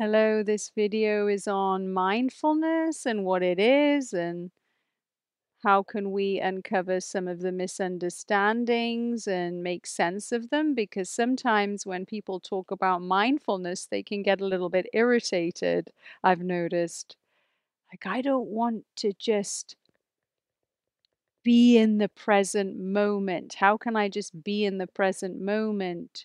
Hello, this video is on mindfulness and what it is and how can we uncover some of the misunderstandings and make sense of them, because sometimes when people talk about mindfulness, they can get a little bit irritated, I've noticed. Like, I don't want to just be in the present moment. How can I just be in the present moment?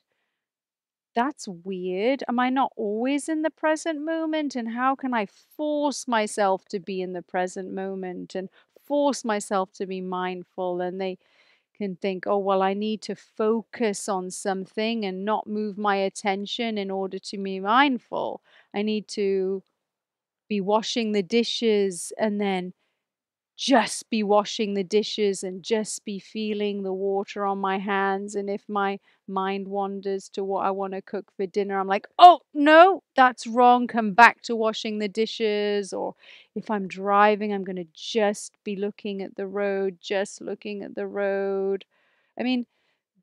That's weird. Am I not always in the present moment? And how can I force myself to be in the present moment and force myself to be mindful? And they can think, oh, well, I need to focus on something and not move my attention in order to be mindful. I need to be washing the dishes and then just be washing the dishes and just be feeling the water on my hands. And if my mind wanders to what I want to cook for dinner, I'm like, oh, no, that's wrong. Come back to washing the dishes. Or if I'm driving, I'm going to just be looking at the road, just looking at the road. I mean,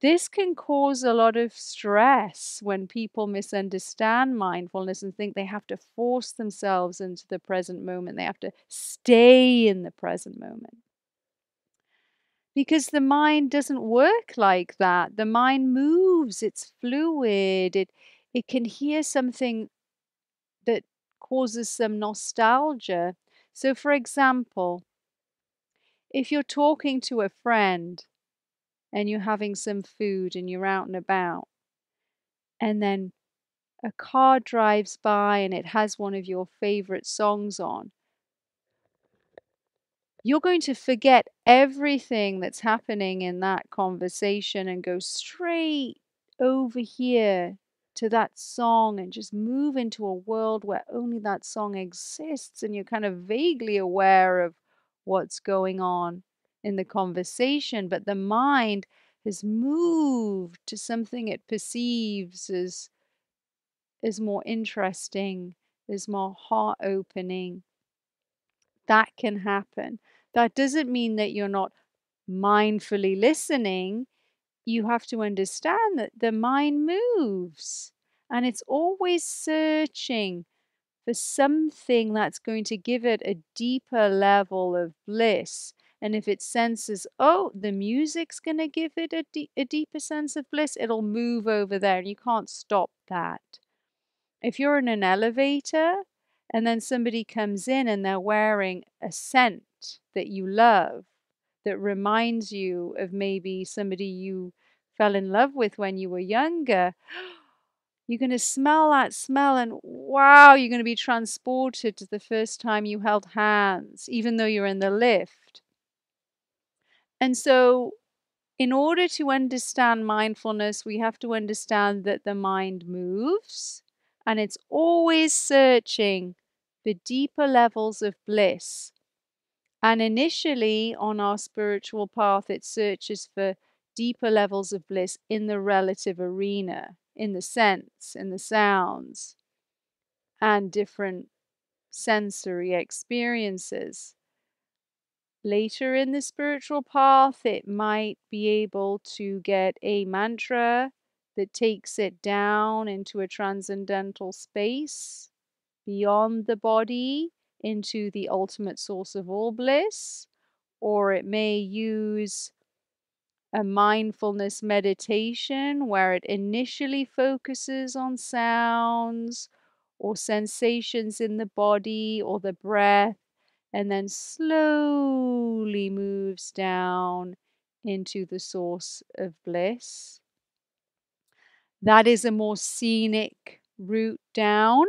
this can cause a lot of stress when people misunderstand mindfulness and think they have to force themselves into the present moment. They have to stay in the present moment. Because the mind doesn't work like that. The mind moves, it's fluid. It can hear something that causes some nostalgia. So for example, if you're talking to a friend and you're having some food and you're out and about, and then a car drives by and it has one of your favorite songs on, you're going to forget everything that's happening in that conversation and go straight over here to that song and just move into a world where only that song exists, and you're kind of vaguely aware of what's going on in the conversation, but the mind has moved to something it perceives as more interesting, is more heart opening. That can happen. That doesn't mean that you're not mindfully listening. You have to understand that the mind moves and it's always searching for something that's going to give it a deeper level of bliss. And if it senses, oh, the music's going to give it a deeper sense of bliss, it'll move over there and you can't stop that. If you're in an elevator and then somebody comes in and they're wearing a scent that you love, that reminds you of maybe somebody you fell in love with when you were younger, you're going to smell that smell and wow, you're going to be transported to the first time you held hands, even though you're in the lift. And so in order to understand mindfulness, we have to understand that the mind moves and it's always searching for deeper levels of bliss. And initially on our spiritual path, it searches for deeper levels of bliss in the relative arena, in the sense, in the sounds, and different sensory experiences. Later in the spiritual path, it might be able to get a mantra that takes it down into a transcendental space, beyond the body, into the ultimate source of all bliss. Or it may use a mindfulness meditation where it initially focuses on sounds or sensations in the body or the breath, and then slowly moves down into the source of bliss. That is a more scenic route down,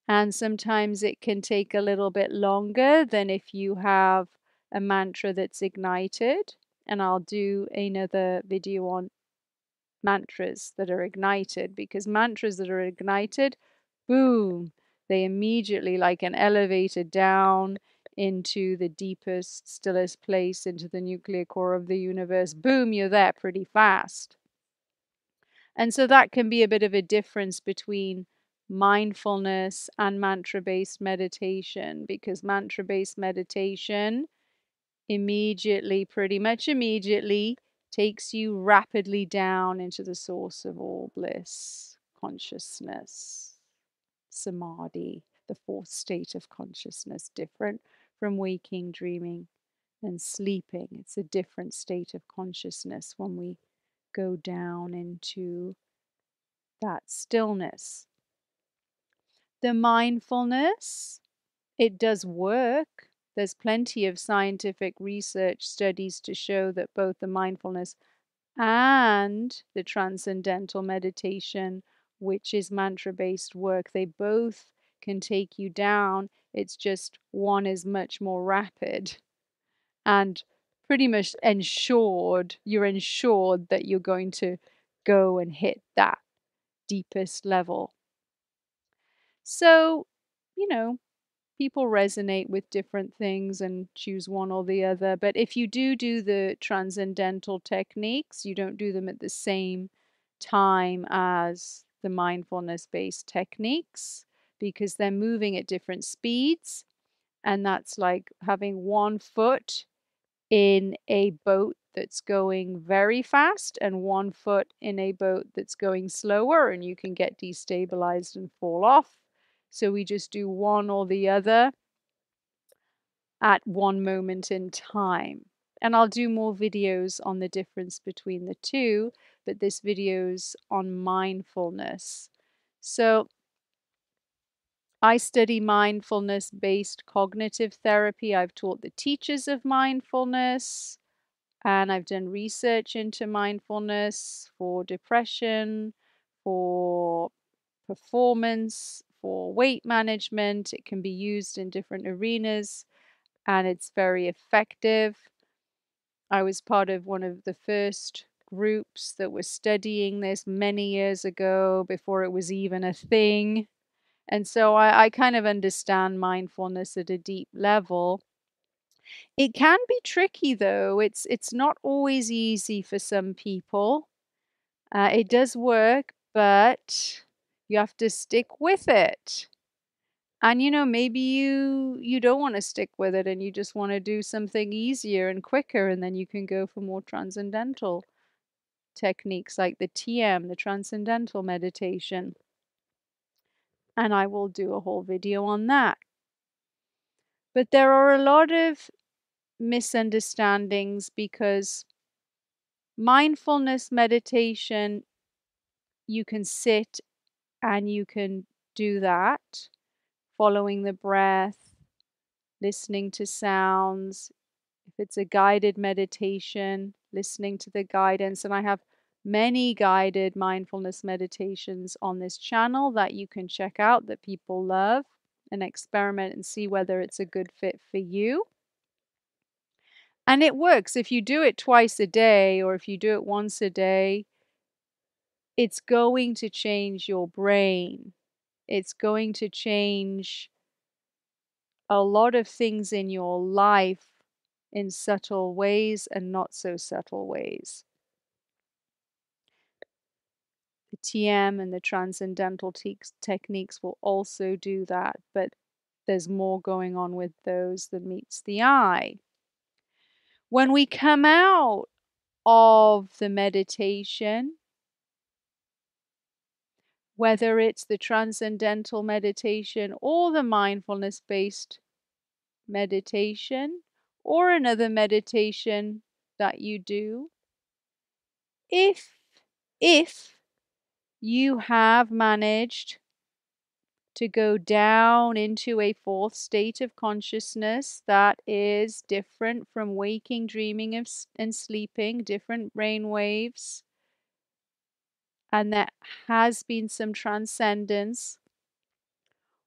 and sometimes it can take a little bit longer than if you have a mantra that's ignited. And I'll do another video on mantras that are ignited, because mantras that are ignited, boom, they immediately, like an elevator down into the deepest, stillest place, into the nuclear core of the universe, boom, you're there pretty fast. And so that can be a bit of a difference between mindfulness and mantra-based meditation, because mantra-based meditation immediately, pretty much immediately, takes you rapidly down into the source of all bliss, consciousness. samadhi, the fourth state of consciousness, different from waking, dreaming, and sleeping. It's a different state of consciousness when we go down into that stillness. The mindfulness, it does work. There's plenty of scientific research studies to show that both the mindfulness and the transcendental meditation, which is mantra based work, they both can take you down. It's just one is much more rapid and pretty much you're ensured that you're going to go and hit that deepest level. So, you know, people resonate with different things and choose one or the other. But if you do the transcendental techniques, you don't do them at the same time as the mindfulness based techniques because they're moving at different speeds. And that's like having one foot in a boat that's going very fast and one foot in a boat that's going slower, and you can get destabilized and fall off. So we just do one or the other at one moment in time. And I'll do more videos on the difference between the two, but this video's on mindfulness. So I study mindfulness based cognitive therapy. I've taught the teachers of mindfulness, and I've done research into mindfulness for depression, for performance, for weight management. It can be used in different arenas and it's very effective. I was part of one of the first groups that was studying this many years ago before it was even a thing. And so I kind of understand mindfulness at a deep level. It can be tricky though. It's not always easy for some people. It does work, but you have to stick with it. And maybe you don't want to stick with it and you just want to do something easier and quicker, and then you can go for more transcendental techniques like the TM, the transcendental meditation. And I will do a whole video on that. But there are a lot of misunderstandings because mindfulness meditation, you can sit and you can do that, following the breath, listening to sounds. If it's a guided meditation, listening to the guidance. And I have many guided mindfulness meditations on this channel that you can check out that people love and experiment and see whether it's a good fit for you. And it works. If you do it twice a day or if you do it once a day, it's going to change your brain. It's going to change a lot of things in your life in subtle ways and not so subtle ways. The TM and the transcendental techniques will also do that, but there's more going on with those than meets the eye. When we come out of the meditation, whether it's the transcendental meditation or the mindfulness based meditation or another meditation that you do, if you have managed to go down into a fourth state of consciousness that is different from waking, dreaming, and sleeping, different brain waves, and there has been some transcendence.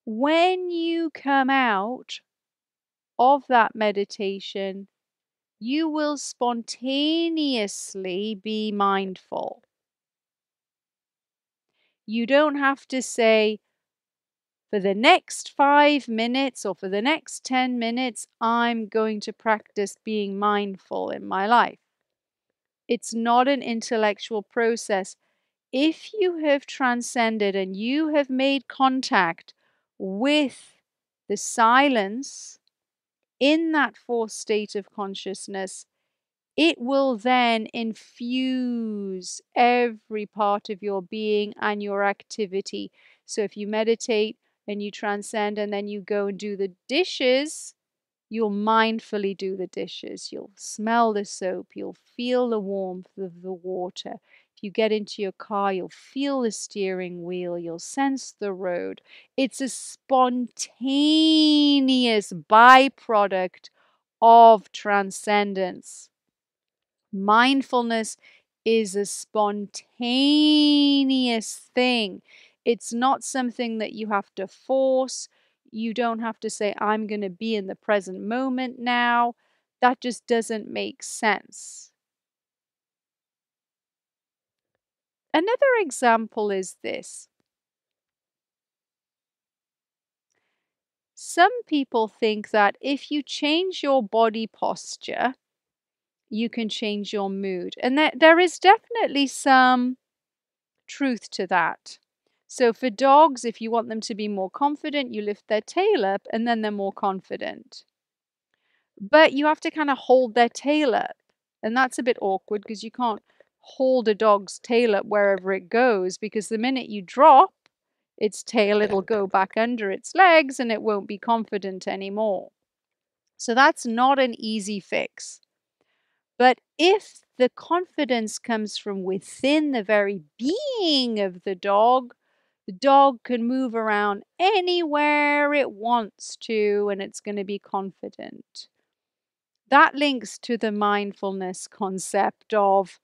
When you come out of that meditation, you will spontaneously be mindful. You don't have to say, for the next 5 minutes or for the next 10 minutes, I'm going to practice being mindful in my life. It's not an intellectual process. If you have transcended and you have made contact with the silence in that fourth state of consciousness, it will then infuse every part of your being and your activity. So if you meditate and you transcend, and then you go and do the dishes, you'll mindfully do the dishes. You'll smell the soap. You'll feel the warmth of the water. If you get into your car, you'll feel the steering wheel. You'll sense the road. It's a spontaneous byproduct of transcendence. Mindfulness is a spontaneous thing. It's not something that you have to force. You don't have to say, I'm going to be in the present moment now. That just doesn't make sense. Another example is this. Some people think that if you change your body posture, you can change your mood. And there is definitely some truth to that. So for dogs, if you want them to be more confident, you lift their tail up and then they're more confident. But you have to kind of hold their tail up. And that's a bit awkward because you can't hold a dog's tail up wherever it goes, because the minute you drop its tail, it'll go back under its legs and it won't be confident anymore. So that's not an easy fix. But if the confidence comes from within the very being of the dog can move around anywhere it wants to and it's going to be confident. That links to the mindfulness concept of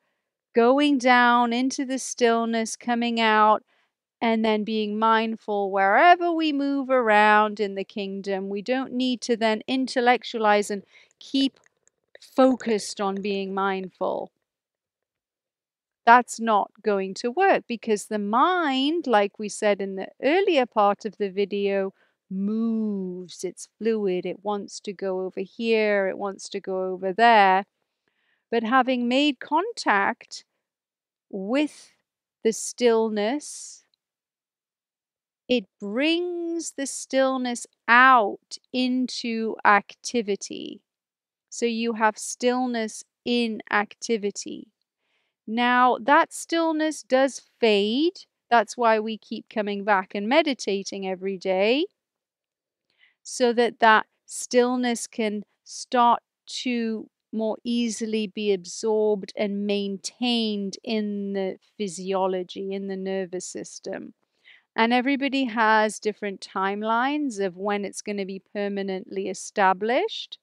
going down into the stillness, coming out, and then being mindful wherever we move around in the kingdom. We don't need to then intellectualize and keep focused on being mindful. That's not going to work because the mind, like we said in the earlier part of the video, moves. It's fluid. It wants to go over here. It wants to go over there. But having made contact with the stillness, it brings the stillness out into activity. So you have stillness in activity. Now, that stillness does fade. That's why we keep coming back and meditating every day, so that that stillness can start to more easily be absorbed and maintained in the physiology, in the nervous system. And everybody has different timelines of when it's going to be permanently established.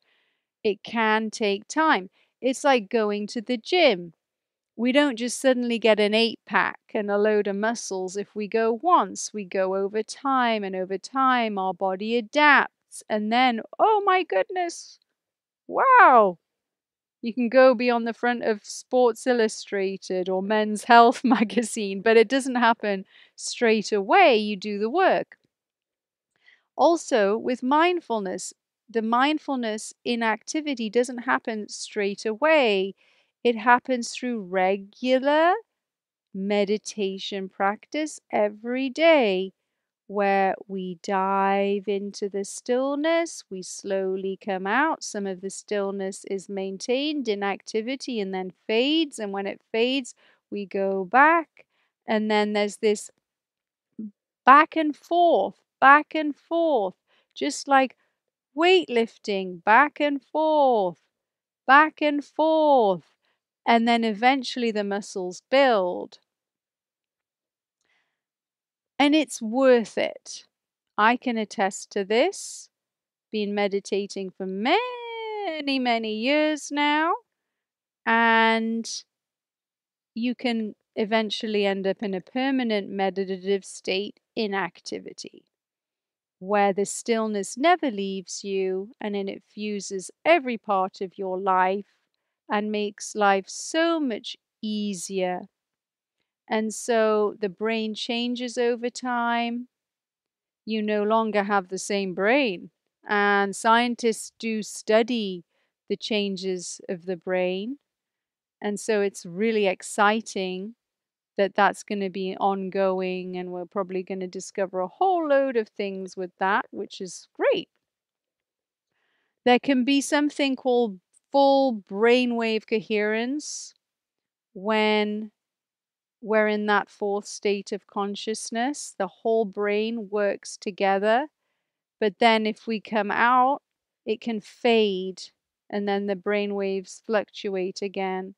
It can take time. It's like going to the gym. We don't just suddenly get an 8-pack and a load of muscles if we go once. We go over time, and over time our body adapts. And then, oh my goodness, wow, you can go be on the front of Sports Illustrated or Men's Health magazine, but it doesn't happen straight away. You do the work. Also, with mindfulness, the mindfulness in activity doesn't happen straight away. It happens through regular meditation practice every day, where we dive into the stillness, we slowly come out. Some of the stillness is maintained in activity and then fades. And when it fades, we go back. And then there's this back and forth, just like weightlifting, back and forth, back and forth. And then eventually the muscles build. And it's worth it. I can attest to this. Been meditating for many, many years now. And you can eventually end up in a permanent meditative state in activity, where the stillness never leaves you and it infuses every part of your life and makes life so much easier. And so the brain changes over time. You no longer have the same brain. And scientists do study the changes of the brain. And so it's really exciting that that's going to be ongoing, and we're probably going to discover a whole load of things with that, which is great. There can be something called full brainwave coherence when we're in that fourth state of consciousness. The whole brain works together. But then if we come out, it can fade and then the brain waves fluctuate again.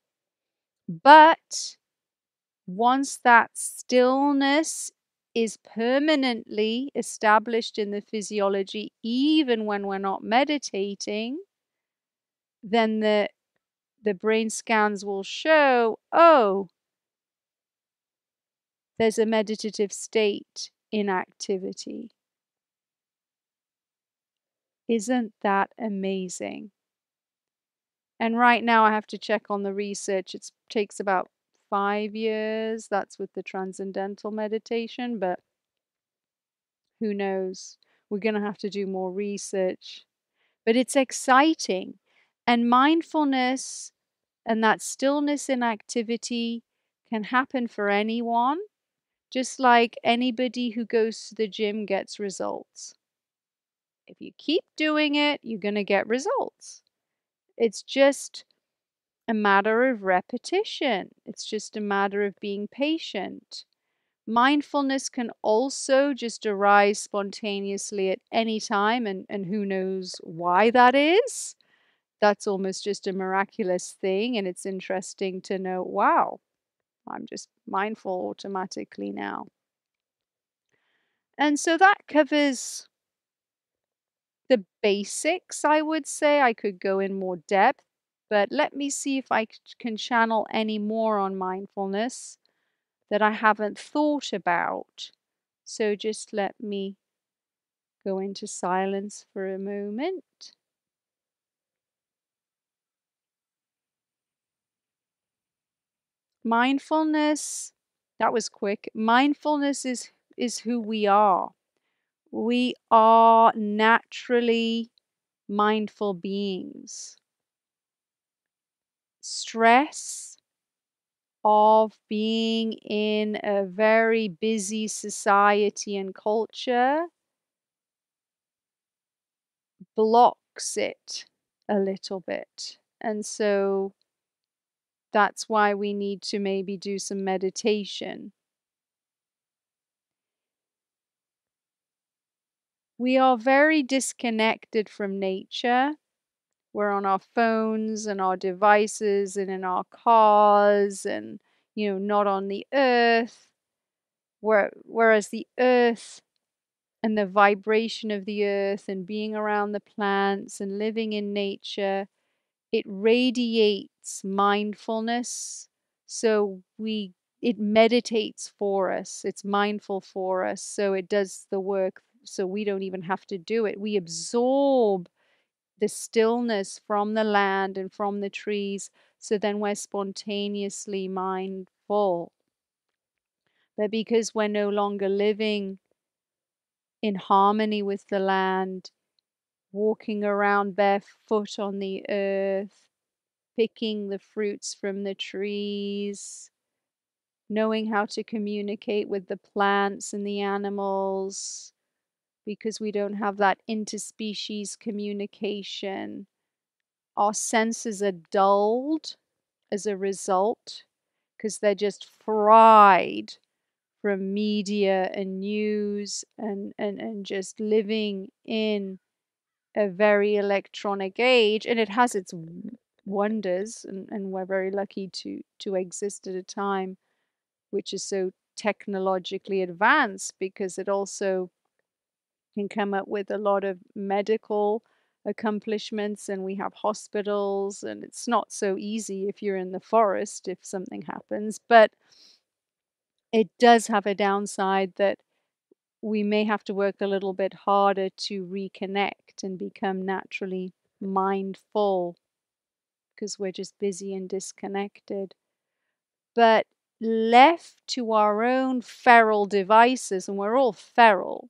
But once that stillness is permanently established in the physiology, even when we're not meditating, then the brain scans will show, oh, there's a meditative state in activity. Isn't that amazing? And right now I have to check on the research. It takes about 5 years. That's with the transcendental meditation, but who knows? We're going to have to do more research. But it's exciting. And mindfulness and that stillness in activity can happen for anyone, just like anybody who goes to the gym gets results. If you keep doing it, you're going to get results. It's just a matter of repetition. It's just a matter of being patient. Mindfulness can also just arise spontaneously at any time, and who knows why that is. That's almost just a miraculous thing, and it's interesting to know, wow, I'm just mindful automatically now. And so that covers the basics, I would say. I could go in more depth, but let me see if I can channel any more on mindfulness that I haven't thought about. So just let me go into silence for a moment. Mindfulness, that was quick. Mindfulness is who we are. We are naturally mindful beings. Stress of being in a very busy society and culture blocks it a little bit. And so that's why we need to maybe do some meditation. We are very disconnected from nature. We're on our phones and our devices and in our cars and, not on the earth. Whereas the earth and the vibration of the earth and being around the plants and living in nature, it radiates mindfulness. So it meditates for us. It's mindful for us. So it does the work so we don't even have to do it. We absorb the stillness from the land and from the trees. So then we're spontaneously mindful. But because we're no longer living in harmony with the land, walking around barefoot on the earth, picking the fruits from the trees, knowing how to communicate with the plants and the animals, because we don't have that interspecies communication. Our senses are dulled as a result because they're just fried from media and news and just living in a very electronic age, and it has its wonders, and we're very lucky to exist at a time which is so technologically advanced, because it also can come up with a lot of medical accomplishments, and we have hospitals, and it's not so easy if you're in the forest if something happens, but it does have a downside that we may have to work a little bit harder to reconnect and become naturally mindful because we're just busy and disconnected. But left to our own feral devices, and we're all feral,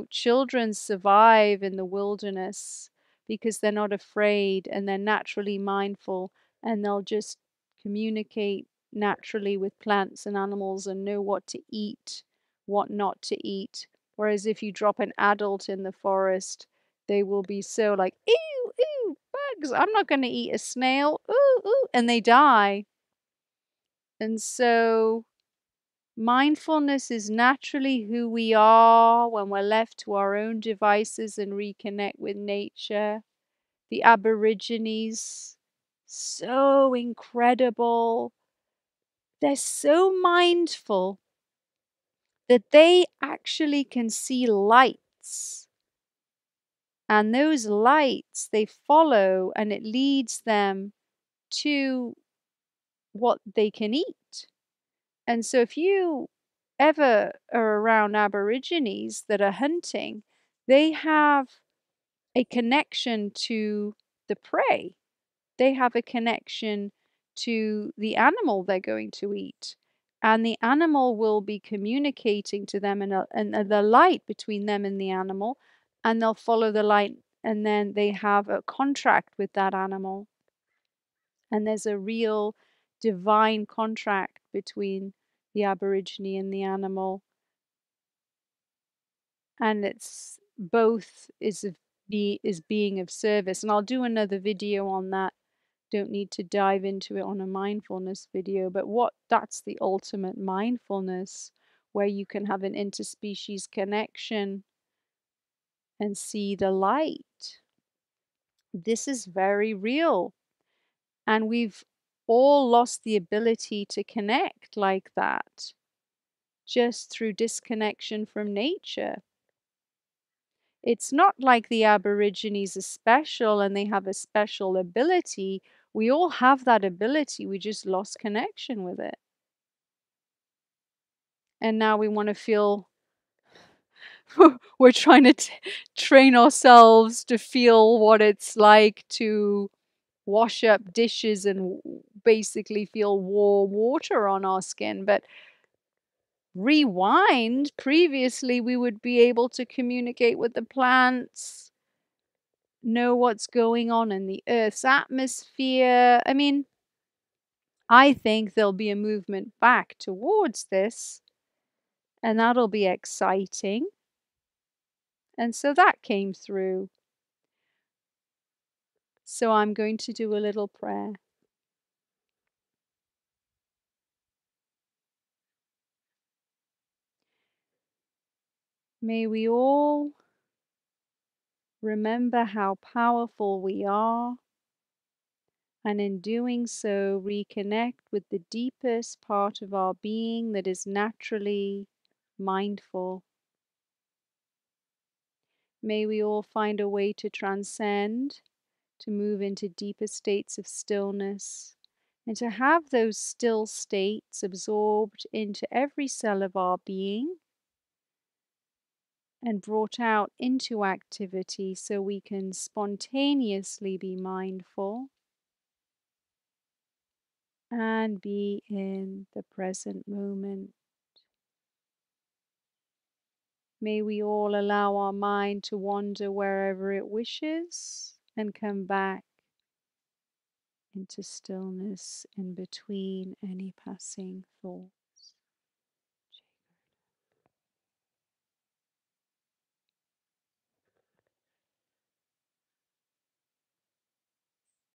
children survive in the wilderness because they're not afraid and they're naturally mindful, and they'll just communicate naturally with plants and animals and know what to eat, what not to eat. Whereas if you drop an adult in the forest, they will be so like, ew, ew, bugs, I'm not going to eat a snail, ooh, ooh, and they die. And so mindfulness is naturally who we are when we're left to our own devices and reconnect with nature. The Aborigines, so incredible. They're so mindful that they actually can see lights. And those lights they follow, and it leads them to what they can eat. And so if you ever are around Aborigines that are hunting, they have a connection to the prey. They have a connection to the animal they're going to eat. And the animal will be communicating to them and the light between them and the animal, and they'll follow the light, and then they have a contract with that animal. And there's a real divine contract between the Aborigine and the animal. And it's both is being of service. And I'll do another video on that. Don't need to dive into it on a mindfulness video, but that's the ultimate mindfulness, where you can have an interspecies connection and see the light. This is very real. And we've all lost the ability to connect like that just through disconnection from nature. It's not like the Aborigines are special and they have a special ability. We all have that ability. We just lost connection with it. And now we want to feel we're trying to train ourselves to feel what it's like to wash up dishes and basically feel warm water on our skin. But rewind, previously we would be able to communicate with the plants, know what's going on in the Earth's atmosphere. I mean, I think there'll be a movement back towards this, and that'll be exciting. And so that came through. So I'm going to do a little prayer. May we all remember how powerful we are, and in doing so, reconnect with the deepest part of our being that is naturally mindful. May we all find a way to transcend, to move into deeper states of stillness, and to have those still states absorbed into every cell of our being and brought out into activity so we can spontaneously be mindful and be in the present moment. May we all allow our mind to wander wherever it wishes and come back into stillness in between any passing thoughts.